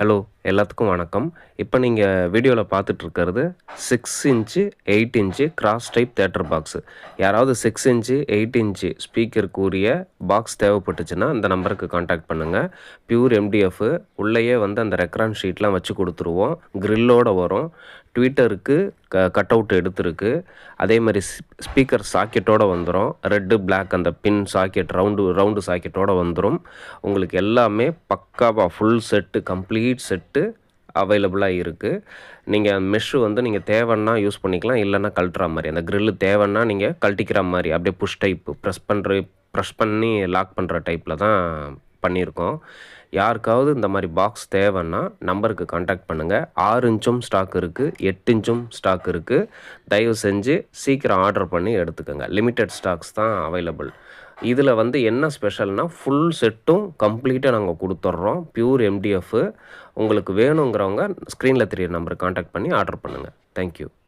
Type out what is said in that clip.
Hello எல்லாத்துக்கும் வணக்கம். இப்போ நீங்கள் வீடியோவில் பார்த்துட்ருக்கிறது 6 inch 8 inch cross type theatre box. யாராவது 6 இன்ச்சு 8 இன்ச்சு ஸ்பீக்கருக்கு உரிய பாக்ஸ் தேவைப்பட்டுச்சுன்னா இந்த நம்பருக்கு காண்டாக்ட் பண்ணுங்கள். பியூர் எம்டிஎஃப் உள்ளேயே அந்த ரெக்ரான் ஷீட்லாம் வச்சு கொடுத்துருவோம். கிரில்லோடு வரும். ட்விட்டருக்கு கட் அவுட் எடுத்துருக்கு. அதே மாதிரி ஸ்பீக்கர் சாக்கெட்டோடு வந்துடும். ரெட்டு பிளாக் அந்த பின் சாக்கெட் ரவுண்டு சாக்கெட்டோடு வந்துடும். உங்களுக்கு எல்லாமே பக்காவாக ஃபுல் செட்டு கம்ப்ளீட் செட்டு அவைலபிளாக இருக்குது. நீங்கள் மெஷ்ஷு நீங்கள் தேவைன்னா யூஸ் பண்ணிக்கலாம், இல்லைன்னா கழட்டுற மாதிரி. அந்த க்ரில்லு தேவைன்னா நீங்கள் கழட்டிக்கிற மாதிரி அப்படியே புஷ் டைப்பு ப்ரெஸ் பண்ணி லாக் பண்ணுற டைப்பில் தான் பண்ணியிருக்கோம். யாருக்காவது இந்த மாதிரி பாக்ஸ் தேவைன்னா நம்பருக்கு காண்டாக்ட் பண்ணுங்கள். 6 இன்ச்சும் ஸ்டாக் இருக்குது, 8 இன்ச்சும் ஸ்டாக் இருக்குது. தயவு செஞ்சு சீக்கிரம் ஆர்டர் பண்ணி எடுத்துக்கோங்க. லிமிட்டட் ஸ்டாக்ஸ் தான் அவைலபிள். இதில் என்ன ஸ்பெஷல்னால் ஃபுல் செட்டும் கம்ப்ளீட்டாக நாங்கள் கொடுத்துட்றோம். Pure MDF. உங்களுக்கு வேணுங்கிறவங்க ஸ்க்ரீனில் தெரியிற நம்பருக்கு காண்டாக்ட் பண்ணி ஆர்டர் பண்ணுங்கள். தேங்க்யூ.